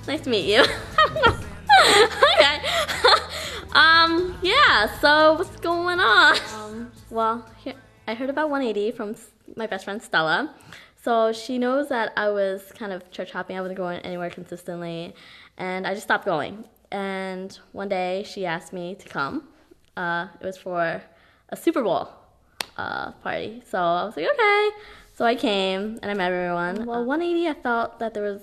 Nice to meet you. Okay. Yeah, so what's going on? Well, here, I heard about 180 from my best friend Stella. So she knows that I was kind of church hopping. I wasn't going anywhere consistently, and I just stopped going. And one day she asked me to come. It was for a Super Bowl party. So I was like, okay. So I came and I met everyone. Well, 180, I felt that there was,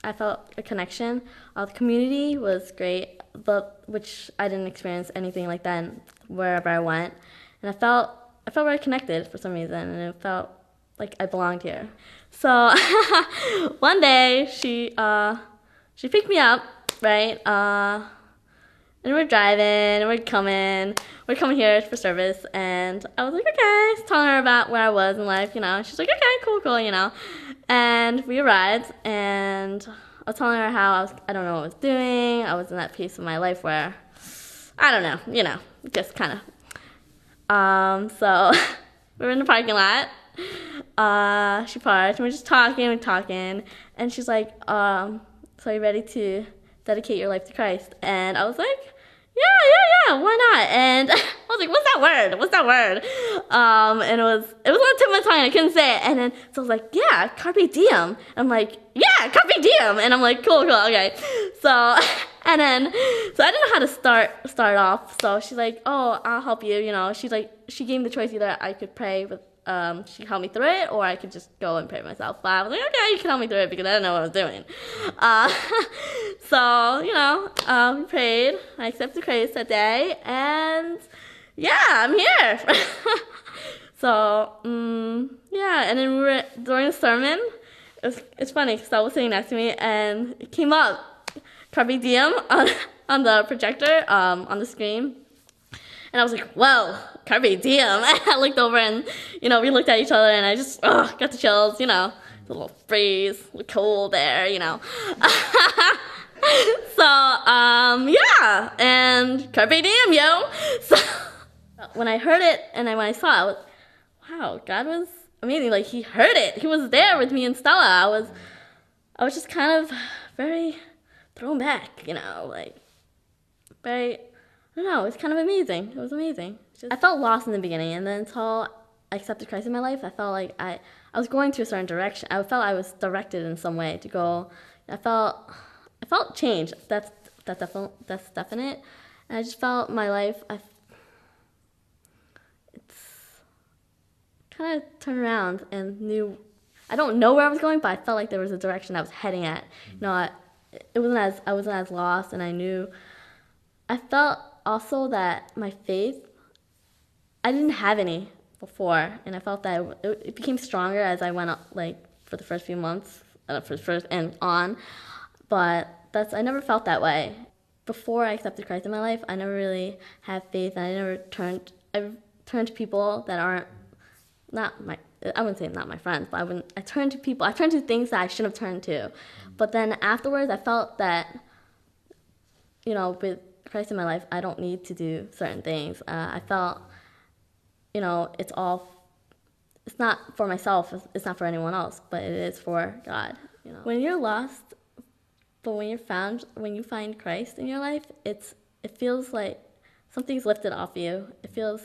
I felt a connection. The community was great, but which I didn't experience anything like that wherever I went. And I felt very connected for some reason, and it felt like I belonged here. So one day she picked me up, right? And we're driving, and we're coming here for service, and I was like, okay, I was telling her about where I was in life, you know. She's like, okay, cool, you know. And we arrived, and I was telling her how I don't know what I was doing. I was in that piece of my life where, I don't know, you know, just kind of. So we were in the parking lot. She parked, and we're just talking, and she's like, so are you ready to dedicate your life to Christ? And I was like, yeah, why not? And I was like, what's that word? And it was on the tip of my tongue, and I couldn't say it. And then, so I was like, yeah, carpe diem. And I'm like, yeah, carpe diem. And I'm like, cool, okay. So, and then, so I didn't know how to start off. So she's like, oh, I'll help you, you know. She's like, she gave me the choice, either I could pray with, she helped me through it, or I could just go and pray myself. But I was like, okay, you can help me through it, because I didn't know what I was doing. So, you know, we prayed. I accepted Christ that day, and yeah, I'm here. So, yeah, and then we were, during the sermon, it's funny, because Stella was sitting next to me, and it came up, carpe diem, on the projector, on the screen. And I was like, whoa, carpe diem. And I looked over, and, you know, we looked at each other, and I just, got the chills, you know. The little breeze, the cold there, you know. So, yeah, and carpe diem, yo. So when I heard it, and when I saw it, I was, wow, God was amazing. Like, he heard it. He was there with me and Stella. I was just kind of very thrown back, you know, like, very, I don't know, it's kind of amazing. It was amazing. I felt lost in the beginning, and then until I accepted Christ in my life, I felt like I was going to a certain direction. I felt I was directed in some way to go. I felt change. That's definite. And I just felt my life, it's kind of turned around and knew. I don't know where I was going, but I felt like there was a direction I was heading at. You know, I wasn't as lost, and I felt also that my faith, I didn't have any before, and I felt that it became stronger as I went up, like, for the first few months, first and on. But I never felt that way. Before I accepted Christ in my life, I never really had faith, and I turned to people that aren't, I wouldn't say not my friends, but I turned to things that I shouldn't have turned to. But then afterwards, I felt that, you know, with Christ in my life, I don't need to do certain things. I felt, you know, it's not for myself, it's not for anyone else, but it is for God. You know, when you're lost, but when you find Christ in your life, it feels like something's lifted off you. It feels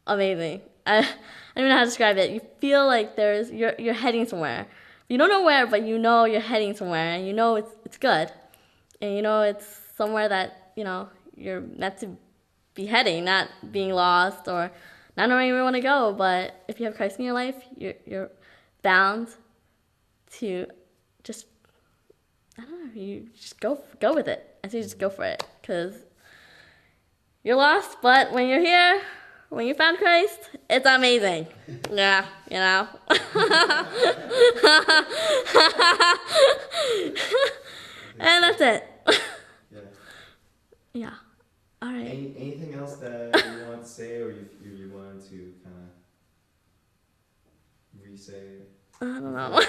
amazing. I don't even know how to describe it. You feel like you're heading somewhere. You don't know where, but you know you're heading somewhere, and you know it's good, and you know it's somewhere that, you know, you're meant to be heading, not being lost or not knowing where you want to go. But if you have Christ in your life, you're bound to just, I don't know, you just go with it. I say just go for it, because you're lost, but when you're here, when you found Christ, it's amazing. Yeah, you know. And that's it. Yeah. All right. Anything else that you want to say, or you wanted to kind of re-say? I don't know.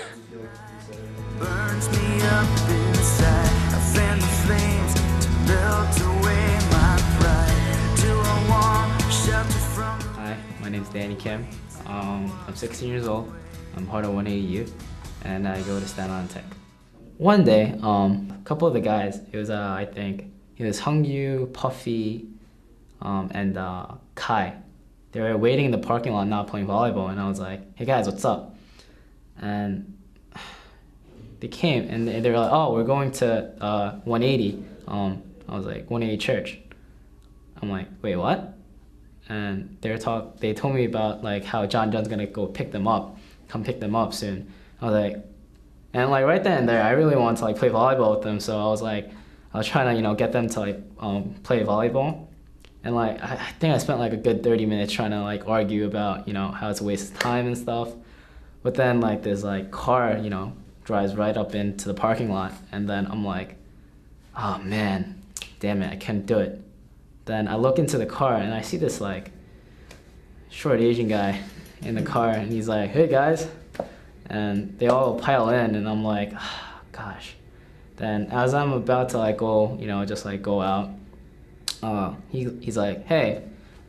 Burns me up inside. I fan the flames to melt away my pride. Do I want shelter from? Hi, my name is Danny Kim. I'm 16 years old. I'm part of 180 Youth, and I go to Staten Tech. one day, a couple of the guys, it was I think it was Hungyu, Puffy, and Kai. They were waiting in the parking lot, not playing volleyball, and I was like, "Hey guys, what's up?" And they came and they were like, "Oh, we're going to 180." I was like, "180 Church." I'm like, "Wait, what?" And they told me about like how John John's gonna go come pick them up soon. I was like, and like right then and there, I really wanted to like play volleyball with them. So I was trying to get them to like play volleyball. And like I think I spent like a good 30 minutes trying to like argue about how it's a waste of time and stuff. But then like this like car drives right up into the parking lot, and then I'm like, oh man, damn it, I can't do it. Then I look into the car and I see this like short Asian guy in the car, and he's like, "Hey guys," and they all pile in, and I'm like, oh, gosh. Then as I'm about to like go, just like go out, he's like, "Hey,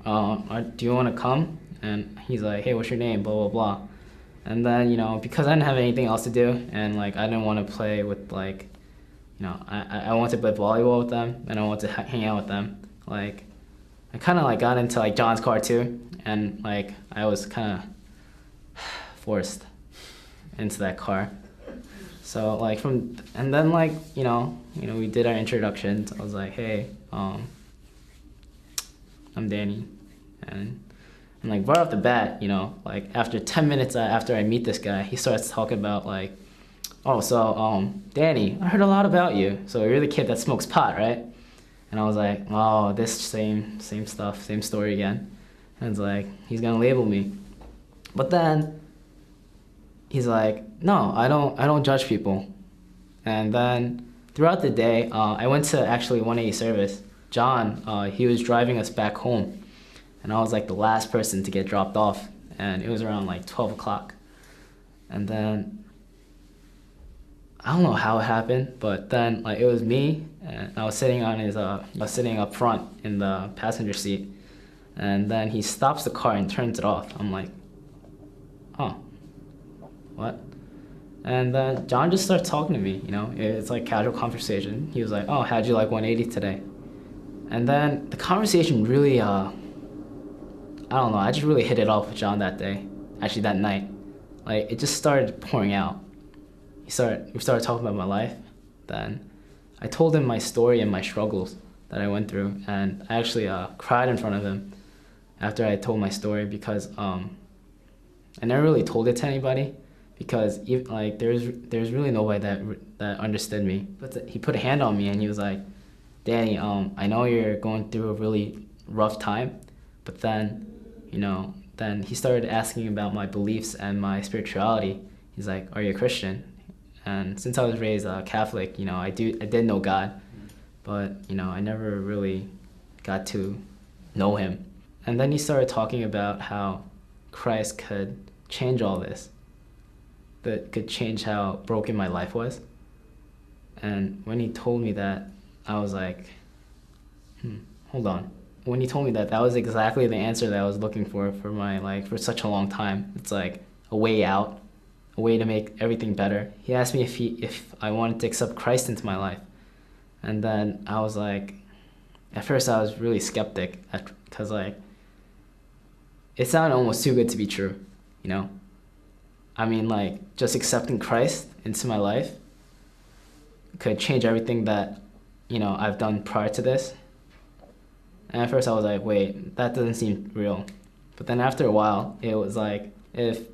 do you want to come?" And he's like, "Hey, what's your name?" Blah blah blah. And then because I didn't have anything else to do, and like I didn't want to play with like, I wanted to play volleyball with them, and I wanted to hang out with them. Like, I kind of like got into like John's car too, and like I was kind of forced into that car. So like and then like we did our introductions. I was like, "Hey, I'm Danny," and like right off the bat, like after 10 minutes after I meet this guy, he starts talking about like, "Oh, so Danny, I heard a lot about you. So you're the kid that smokes pot, right?" And I was like, "Oh, this same stuff, same story again." And it's like he's gonna label me, but then he's like, "No, I don't judge people." And then throughout the day, I went to actually 180 service. John, he was driving us back home, and I was like the last person to get dropped off, and it was around like 12 o'clock. And then I don't know how it happened, but then like it was me, and I was sitting up front in the passenger seat, and then he stops the car and turns it off. I'm like, "Oh, what?" And then John just starts talking to me. It's like casual conversation. He was like, "Oh, how'd you like 180 today?" And then the conversation really, I don't know, I just really hit it off with John that day, actually that night. Like it just started pouring out. We started talking about my life. Then I told him my story and my struggles that I went through, and I actually cried in front of him after I told my story, because I never really told it to anybody, because there's really nobody that understood me. But he put a hand on me and he was like, "Danny, I know you're going through a really rough time," but then then he started asking about my beliefs and my spirituality. He's like, "Are you a Christian?" And since I was raised Catholic, I did know God, but I never really got to know him. And then he started talking about how Christ could change all this, that could change how broken my life was. And when he told me that, I was like, hold on. When he told me that, that was exactly the answer that I was looking for for such a long time. It's like a way out, a way to make everything better. He asked me if I wanted to accept Christ into my life. And then I was like, at first I was really skeptic, because like, it sounded almost too good to be true, I mean, like, just accepting Christ into my life could change everything that, I've done prior to this. And at first I was like, wait, that doesn't seem real. But then after a while, it was like, if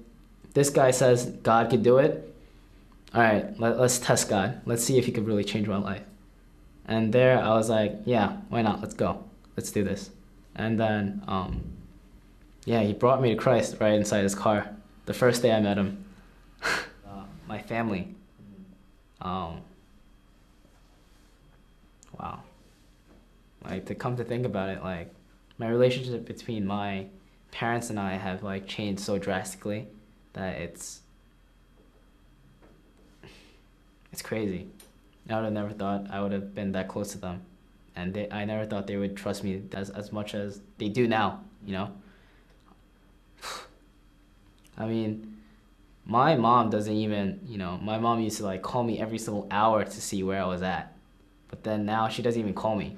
this guy says God could do it, all right, let's test God. Let's see if he could really change my life. And there I was like, yeah, why not? Let's go. Let's do this. And then, yeah, he brought me to Christ right inside his car. The first day I met him. My family. Wow. Like, to come to think about it, like, my relationship between my parents and I have like changed so drastically that it's crazy. I would have never thought I would have been that close to them, and I never thought they would trust me as much as they do now. I mean, My mom doesn't even, my mom used to like call me every single hour to see where I was at. But then now she doesn't even call me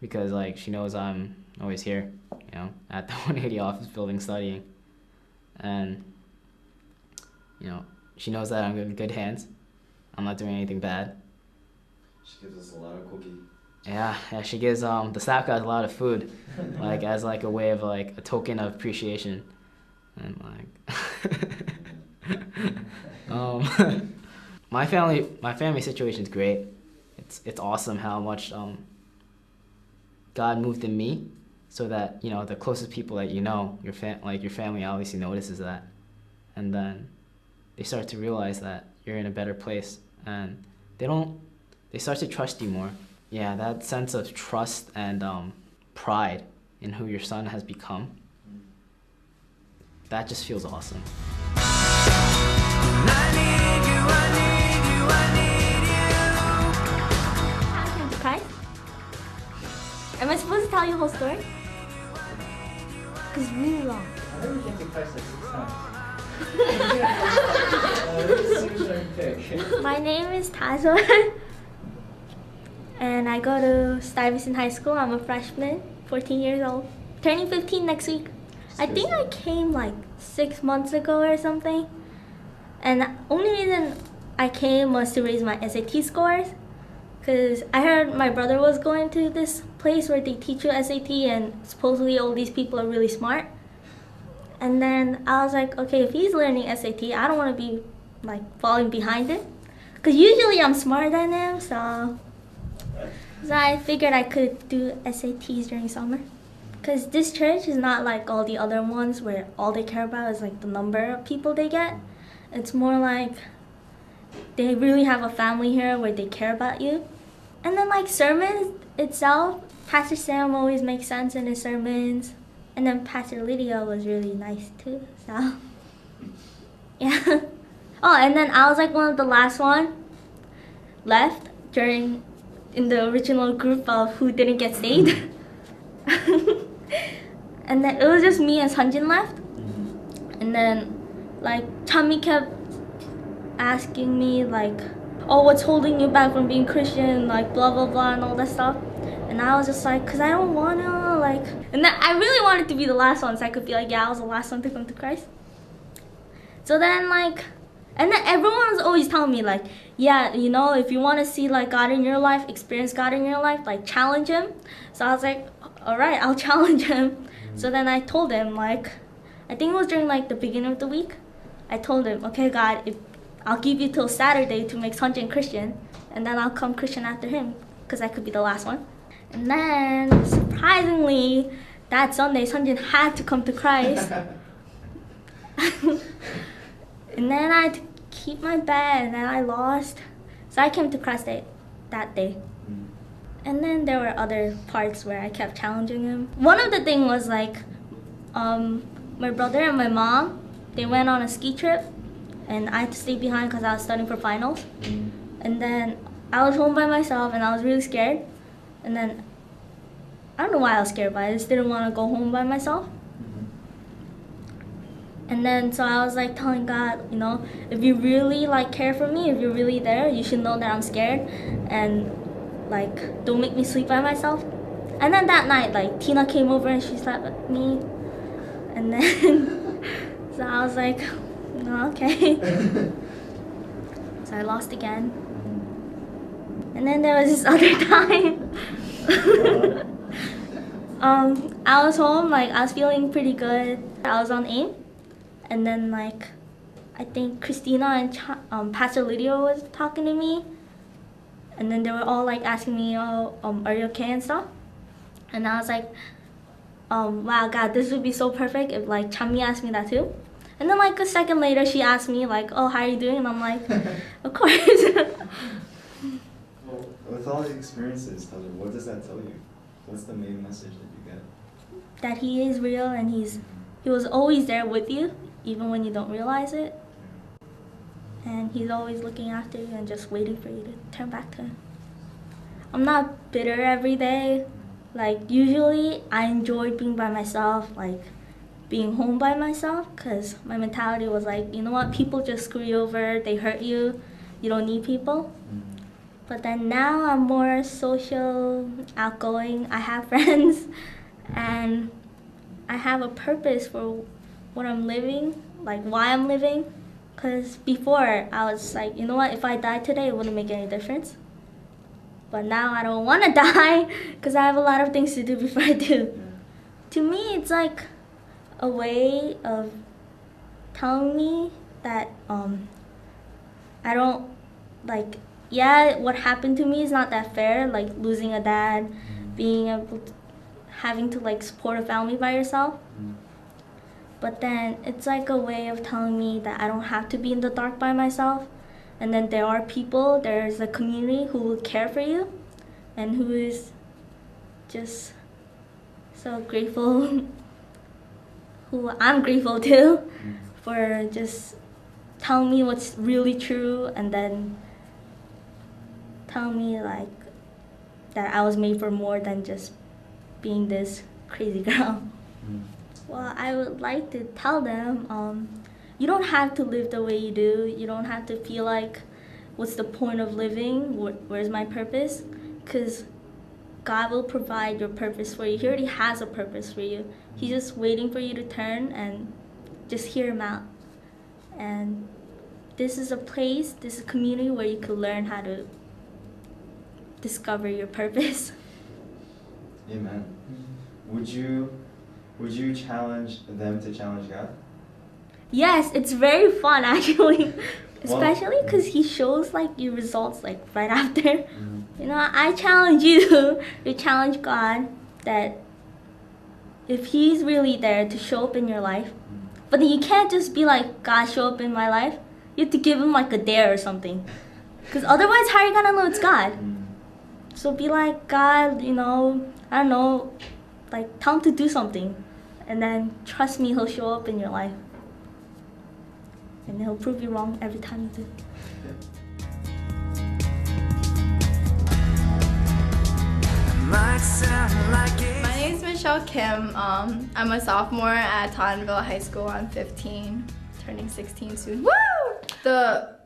because like she knows I'm always here, at the 180 office building studying. And, she knows that I'm in good hands. I'm not doing anything bad. She gives us a lot of cookie. Yeah, she gives the staff guys a lot of food, like as like a way of like a token of appreciation, and like, my family situation is great. It's awesome how much God moved in me, so that the closest people that your family obviously notices that, and then they start to realize that you're in a better place, and they start to trust you more. Yeah, that sense of trust and pride in who your son has become, that just feels awesome. Christ? Am I supposed to tell you the whole story? Because it's really long. I never came to Christ like 6 times. My name is Tazo, and I go to Stuyvesant High School. I'm a freshman, 14 years old, turning 15 next week. I think I came like 6 months ago or something, and the only reason I came was to raise my SAT scores, because I heard my brother was going to this place where they teach you SAT, and supposedly all these people are really smart. And then I was like, okay, if he's learning SAT, I don't want to be like falling behind him, because usually I'm smarter than him, so I figured I could do SATs during summer. Because this church is not like all the other ones where all they care about is like the number of people they get. It's more like they really have a family here where they care about you. And then like sermons itself, Pastor Sam always makes sense in his sermons. And then Pastor Lydia was really nice too, so yeah. Oh, and then I was like one of the last one left in the original group of who didn't get saved. And then it was just me and Sunjin left. And then like Chami kept asking me like, oh, what's holding you back from being Christian, like blah blah blah and all that stuff. And I was just like, cause I don't wanna like, and then I really wanted to be the last one so I could be like, yeah, I was the last one to come to Christ. So then like, and then everyone was always telling me like, yeah, if you want to see like God in your life, experience God in your life, like challenge him. So I was like, all right, I'll challenge him. So then I told him like, I think it was during like the beginning of the week, I told him, okay God, I'll give you till Saturday to make Sanjay Christian, and then I'll come Christian after him, because I could be the last one. And then, surprisingly, that Sunday, Sanjay had to come to Christ. And then I had to keep my bet, and then I lost. So I came to Christ that day. And then there were other parts where I kept challenging him. One of the things was like, my brother and my mom, they went on a ski trip, and I had to stay behind because I was studying for finals. And then I was home by myself, and I was really scared. And then, I don't know why I was scared, but I just didn't want to go home by myself. And then, so I was like telling God, if you really like care for me, if you're really there, you should know that I'm scared. And like, don't make me sleep by myself. And then that night, like, Tina came over and she slept with me. And then, so I was like, no, okay. So I lost again. And then there was this other time. I was home, like I was feeling pretty good. I was on AIM, and then like I think Christina and Pastor Lydia was talking to me, and then they were all like asking me, oh, are you okay and stuff? And I was like, wow, God, this would be so perfect if like Chami asked me that too. And then like a second later, she asked me like, oh, how are you doing? And I'm like, of course. Well, with all the experiences, Tyler, what does that tell you? What's the main message that you get? That he is real, and he was always there with you, even when you don't realize it. And he's always looking after you and just waiting for you to turn back to him. I'm not bitter every day. Like usually I enjoy being by myself, like being home by myself, because my mentality was like, you know what, people just screw you over, they hurt you, you don't need people. But then now I'm more social, outgoing, I have friends, and I have a purpose for what I'm living, like why I'm living. Because before I was like, you know what, if I died today, it wouldn't make any difference. But now I don't want to die because I have a lot of things to do before I do. To me, it's like a way of telling me that I don't, like, yeah, what happened to me is not that fair, like losing a dad, being able to, having to like support a family by yourself. But then it's like a way of telling me that I don't have to be in the dark by myself. And then there are people, there's a community who will care for you and who is just so grateful, who I'm grateful to, for just telling me what's really true and then telling me like that I was made for more than just being this crazy girl. Well, I would like to tell them, you don't have to live the way you do. You don't have to feel like, what's the point of living? Where's my purpose? Because God will provide your purpose for you. He already has a purpose for you. He's just waiting for you to turn and just hear him out. And this is a place, this is a community where you can learn how to discover your purpose. Amen. Would you challenge them to challenge God? Yes, it's very fun actually. Especially because he shows like your results like right after. You know, I challenge you to challenge God that if he's really there to show up in your life, but then you can't just be like, God, show up in my life. You have to give him like a dare or something. Because otherwise, how are you gonna know it's God? So be like, God, you know, I don't know, like tell him to do something. And then trust me, he'll show up in your life. And he'll prove you wrong every time you do. My name is Michelle Kim. I'm a sophomore at Tottenville High School. I'm 15, turning 16 soon. Woo! The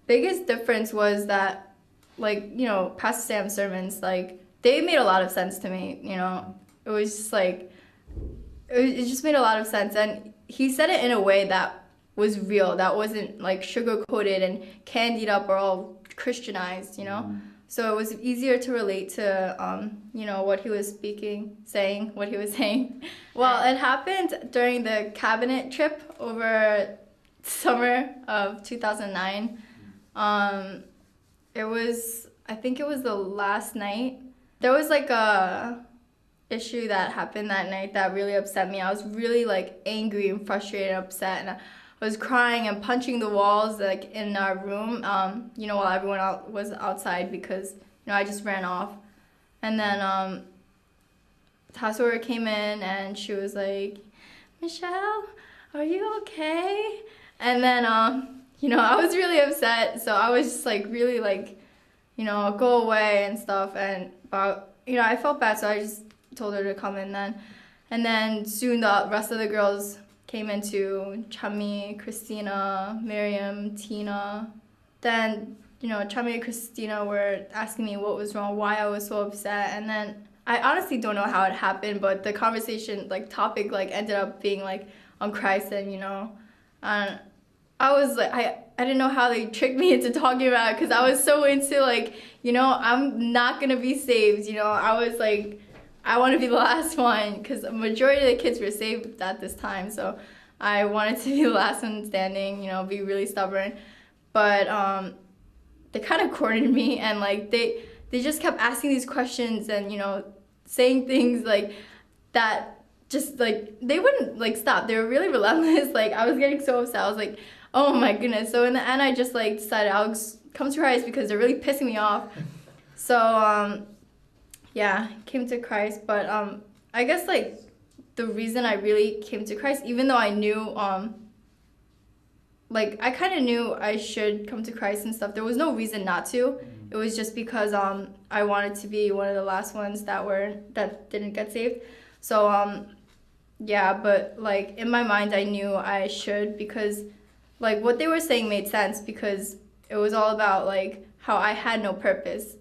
biggest difference was that, like, you know, Pastor Sam's sermons, like, they made a lot of sense to me, you know. It was just like, it just made a lot of sense. And he said it in a way that was real, that wasn't like sugar-coated and candied up or all Christianized, you know. So it was easier to relate to, you know, what he was saying. Well, it happened during the cabinet trip over summer of 2009. I think it was the last night. There was like a issue that happened that night that really upset me. I was really like angry and frustrated and upset, and I was crying and punching the walls like in our room, you know, while everyone was outside because, you know, I just ran off. And then Tassora came in and she was like, Michelle, are you okay? And then, you know, I was really upset. So I was just like really like, you know, go away and stuff. And, you know, I felt bad, so I just told her to come in then. And then soon the rest of the girls came into Chami, Christina, Miriam, Tina. Then, you know, Chami and Christina were asking me what was wrong, why I was so upset. And then I honestly don't know how it happened, but the conversation, like, topic, like, ended up being, like, on Christ. And, you know, and I was like, I didn't know how they tricked me into talking about it because I was so into, like, you know, I'm not going to be saved. You know, I was like, I want to be the last one because the majority of the kids were saved at this time. So I wanted to be the last one standing, you know, be really stubborn. But they kind of cornered me, and like they just kept asking these questions and, you know, saying things like that, just like they wouldn't like stop. They were really relentless. Like I was getting so upset. I was like, oh my goodness. So in the end, I just like decided I'll come to Christ because they're really pissing me off. So yeah, came to Christ. But I guess like the reason I really came to Christ, even though I knew like I kind of knew I should come to Christ and stuff, there was no reason not to. It was just because I wanted to be one of the last ones that didn't get saved. So yeah, but like in my mind I knew I should, because like what they were saying made sense, because it was all about like how I had no purpose,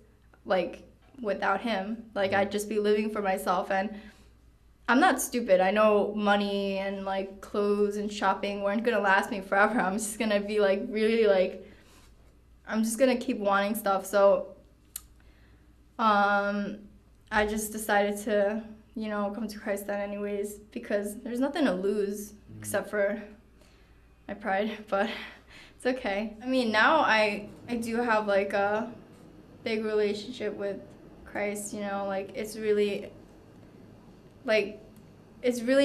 like without him. Like I'd just be living for myself, and I'm not stupid. I know money and like clothes and shopping weren't gonna last me forever. I'm just gonna be like really like, I'm just gonna keep wanting stuff. So I just decided to, you know, come to Christ then anyways, because there's nothing to lose except for my pride, but it's okay. I mean, now I do have like a big relationship with Christ, you know, like it's really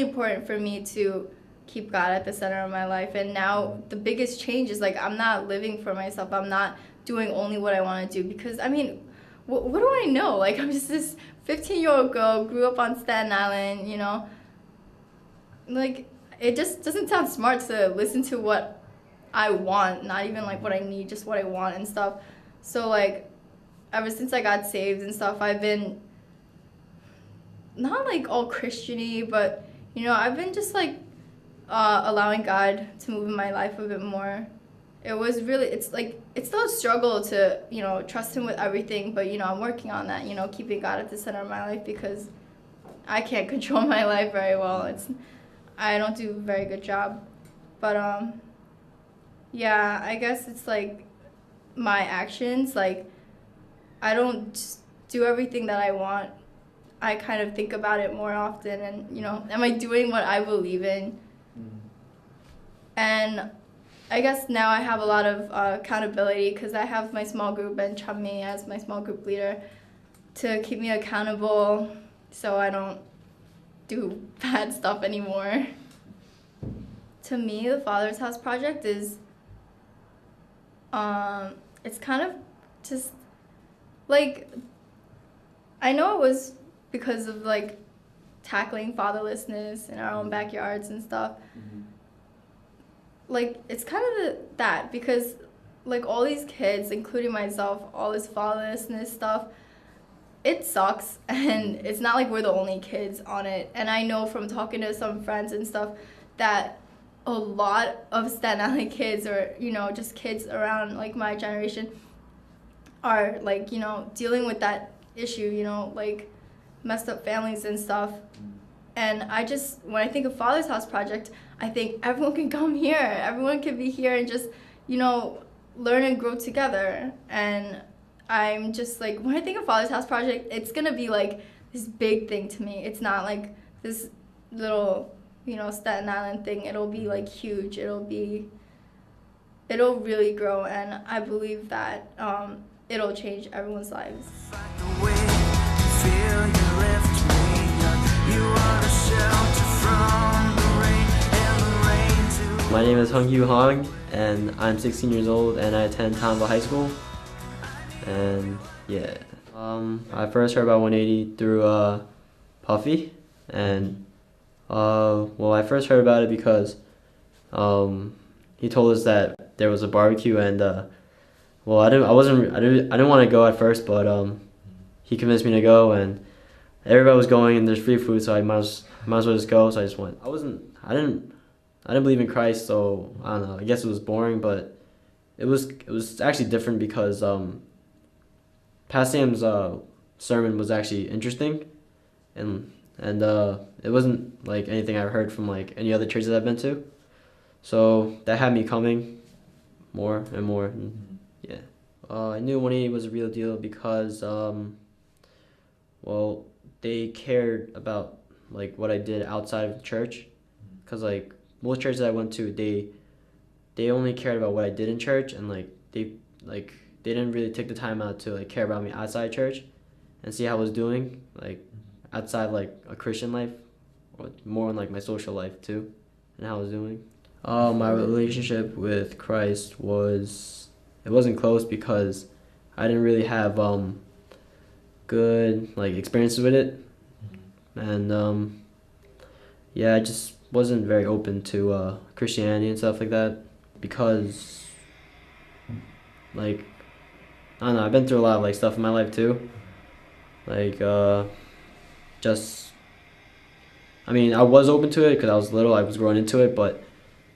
important for me to keep God at the center of my life. And now the biggest change is like I'm not living for myself. I'm not doing only what I want to do, because I mean, what do I know? Like I'm just this 15-year-old girl, grew up on Staten Island, you know. Like it just doesn't sound smart to listen to what I want, not even like what I need, just what I want and stuff. So like ever since I got saved and stuff, I've been not like all Christian-y, but you know, I've been just like allowing God to move in my life a bit more. It was really, it's still a struggle to, you know, trust him with everything, but you know, I'm working on that, you know, keeping God at the center of my life, because I can't control my life very well. I don't do a very good job. But yeah, I guess it's like my actions, like I don't just do everything that I want. I kind of think about it more often, and you know, am I doing what I believe in? And I guess now I have a lot of accountability, because I have my small group and Chummy as my small group leader to keep me accountable, so I don't do bad stuff anymore. To me, the Father's House Project is, it's kind of just like, I know it was because of like tackling fatherlessness in our own backyards and stuff. Like it's kind of that, because like all these kids, including myself, all this fatherlessness stuff, it sucks, and it's not like we're the only kids on it. And I know from talking to some friends and stuff that a lot of Staten Island kids, or you know, just kids around like my generation, are like, you know, dealing with that issue, you know, like messed up families and stuff. And I just, when I think of Father's House Project, I think everyone can come here. Everyone can be here and just, you know, learn and grow together. And I'm just like, when I think of Father's House Project, it's gonna be like this big thing to me. It's not like this little, you know, Staten Island thing. It'll be like huge. It'll really grow, and I believe that it'll change everyone's lives. My name is Hung Yu Hong, and I'm 16 years old, and I attend Townville High School. And yeah, I first heard about 180 through Puffy, and well, I first heard about it because he told us that there was a barbecue, and well, I didn't want to go at first, but he convinced me to go, and everybody was going, and there's free food, so I might as well just go. So I just went. I didn't believe in Christ, so I don't know. I guess it was boring, but it was actually different, because Pastor Sam's sermon was actually interesting, and it wasn't like anything I've heard from like any other churches I've been to. So that had me coming more and more. And yeah, I knew 180 was a real deal because well, they cared about like what I did outside of the church, because like most churches I went to, they only cared about what I did in church, and like they didn't really take the time out to like care about me outside church and see how I was doing like outside like a Christian life, or more on like my social life too, and how I was doing. My relationship with Christ it wasn't close, because I didn't really have good like experiences with it, and yeah, I just wasn't very open to Christianity and stuff like that, because like I don't know, I've been through a lot of like stuff in my life too, like just I I mean, I was open to it because I was little. I was growing into it, but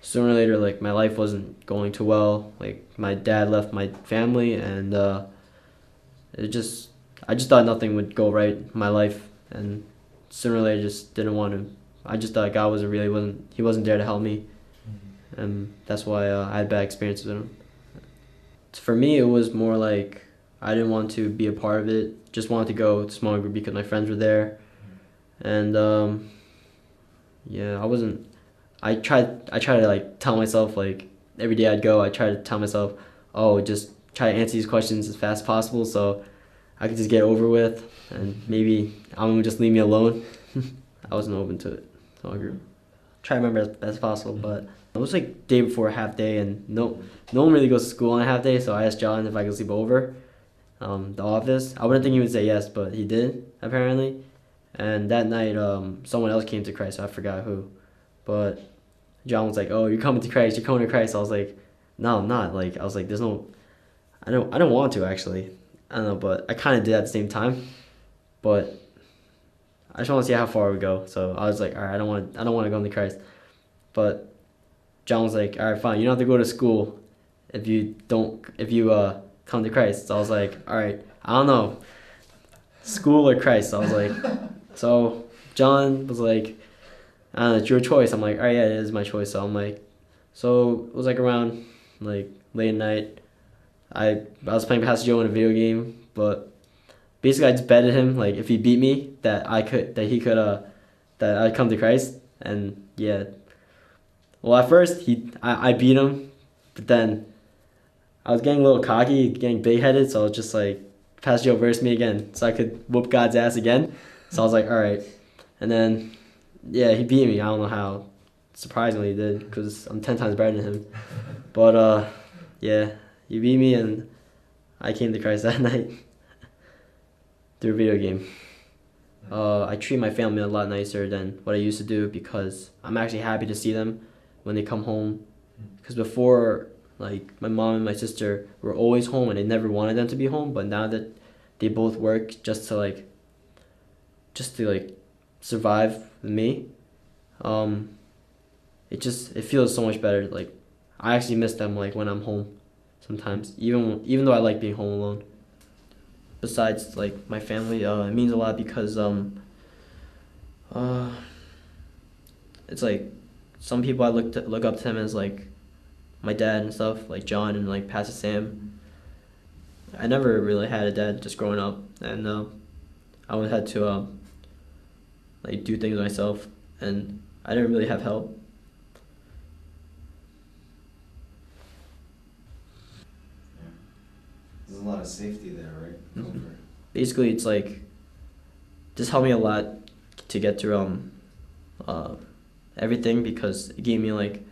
sooner or later, like my life wasn't going too well. Like my dad left my family, and it just I just thought nothing would go right in my life, and sooner or later, just didn't want to. I just thought God wasn't there to help me, and that's why I had bad experiences with him. For me, it was more like I didn't want to be a part of it. Just wanted to go to small group because my friends were there, and yeah, I wasn't. I tried to like tell myself like every day I'd go. I tried to tell myself, oh, just try to answer these questions as fast as possible so I could just get it over with, and maybe I'm gonna just leave me alone. I wasn't open to it. Small group. Try to remember as best as possible, but it was like day before a half day, and no one really goes to school on a half day. So I asked John if I could sleep over, the office. I wouldn't think he would say yes, but he did apparently. And that night, someone else came to Christ. I forgot who, but John was like, "Oh, you're coming to Christ. You're coming to Christ." I was like, "No, I'm not." Like I was like, "There's no, I don't want to actually. I don't know, but I kind of did at the same time, but." I just want to see how far we go. So I was like, all right, I don't want to go into Christ. But John was like, all right, fine. You don't have to go to school if you come to Christ. So I was like, all right, I don't know, school or Christ. So I was like, so John was like, I don't know, it's your choice. I'm like, all right, yeah, it is my choice. So I'm like, so it was like around like late at night. I was playing Pastor Joe in a video game, but basically I just betted him like if he beat me that I'd come to Christ. And yeah, well at first I beat him, but then I was getting a little cocky, getting big headed, so I was just like, Pastor Joe versed me again so I could whoop God's ass again. So I was like, all right. And then yeah, he beat me. I don't know how, surprisingly he did, because I'm 10 times better than him. But yeah, he beat me and I came to Christ that night. Through a video game. I treat my family a lot nicer than what I used to do because I'm actually happy to see them when they come home. Because before, like, my mom and my sister were always home and I never wanted them to be home, but now that they both work just to survive with me, it feels so much better. Like, I actually miss them like when I'm home sometimes, even though I like being home alone. Besides like my family, it means a lot because it's like some people I look up to them as like my dad and stuff, like John and like Pastor Sam. I never really had a dad just growing up, and I always had to like do things myself, and I didn't really have help. There's a lot of safety there, right? Mm-hmm. Basically, it's like just helped me a lot to get through everything because it gave me like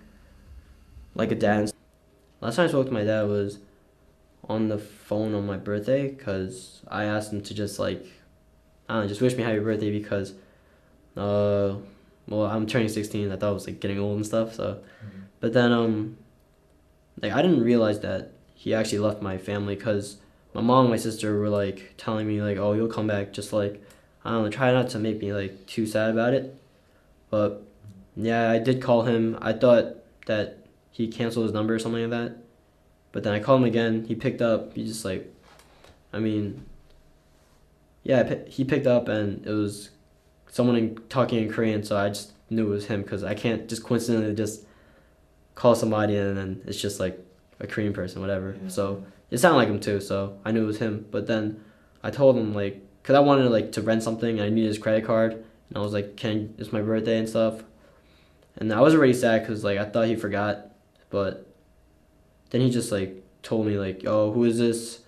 a dad. Last time I spoke to my dad was on the phone on my birthday because I asked him to just like I don't know, just wish me happy birthday because well I'm turning 16. I thought I was like getting old and stuff. So, but then like I didn't realize that he actually left my family because my mom and my sister were like telling me like, oh, you'll come back, just like, I don't know, try not to make me like too sad about it. But yeah, I did call him. I thought that he canceled his number or something like that. But then I called him again. He picked up. He just like, I mean, yeah, he picked up and it was someone talking in Korean. So I just knew it was him because I can't just coincidentally just call somebody and then it's just like a Korean person, whatever. Yeah. So it sounded like him too, so I knew it was him. But then I told him like, cause I wanted like to rent something and I needed his credit card, and I was like, it's my birthday and stuff. And I was already sad cause like I thought he forgot, but then he just like told me like, oh, who is this?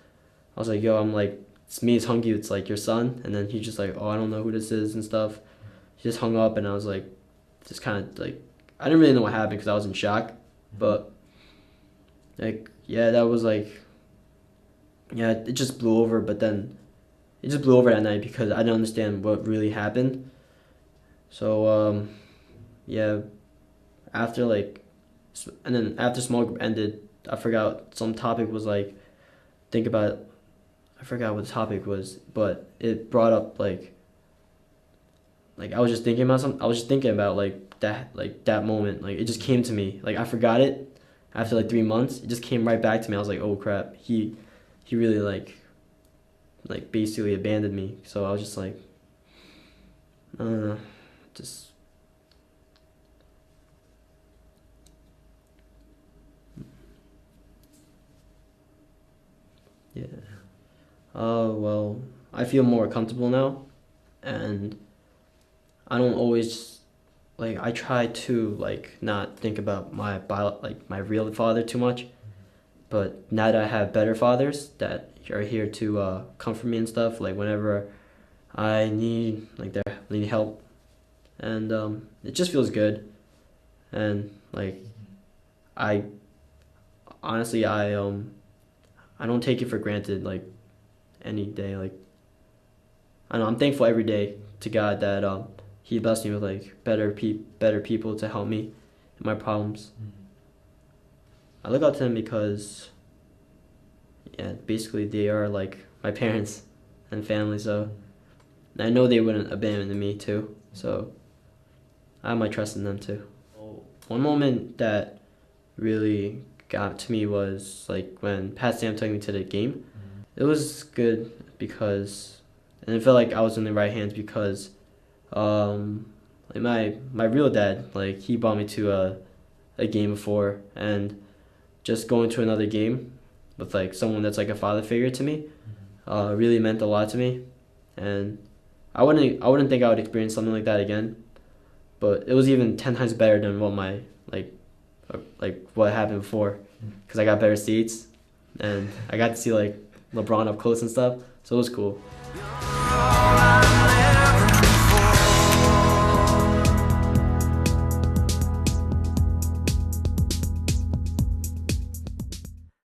I was like, yo, I'm like, it's me, it's Hungyu, it's like your son. And then he just like, oh, I don't know who this is and stuff. He just hung up and I was like, just kind of like, I didn't really know what happened because I was in shock, but like, yeah, that was like, yeah, it just blew over, but then it just blew over that night because I didn't understand what really happened. So, yeah, after like, and then after small group ended, I forgot some topic was like, I forgot what the topic was, but it brought up like like I was just thinking about something. I was just thinking about like that moment. Like it just came to me. Like I forgot it after like 3 months. It just came right back to me. I was like, oh crap, he really like basically abandoned me. So I was just like, just. Yeah. Well, I feel more comfortable now, and I don't always like. I try to like not think about my real father too much, but now that I have better fathers that are here to comfort me and stuff, like whenever I need need help, and it just feels good, and like I honestly I don't take it for granted like any day. Like I know I'm thankful every day to God that He blessed me with like better people to help me in my problems. I look up to them because yeah, basically they are like my parents and family. So I know they wouldn't abandon me too. So I have my trust in them too. One moment that really got to me was like when Pat Sam took me to the game. It was good because, and it felt like I was in the right hands because, like my real dad, like he brought me to a game before, and just going to another game with like someone that's like a father figure to me, really meant a lot to me, and I wouldn't think I would experience something like that again, but it was even 10 times better than what my like what happened before, because I got better seats, and I got to see like LeBron up close and stuff, so it was cool. All I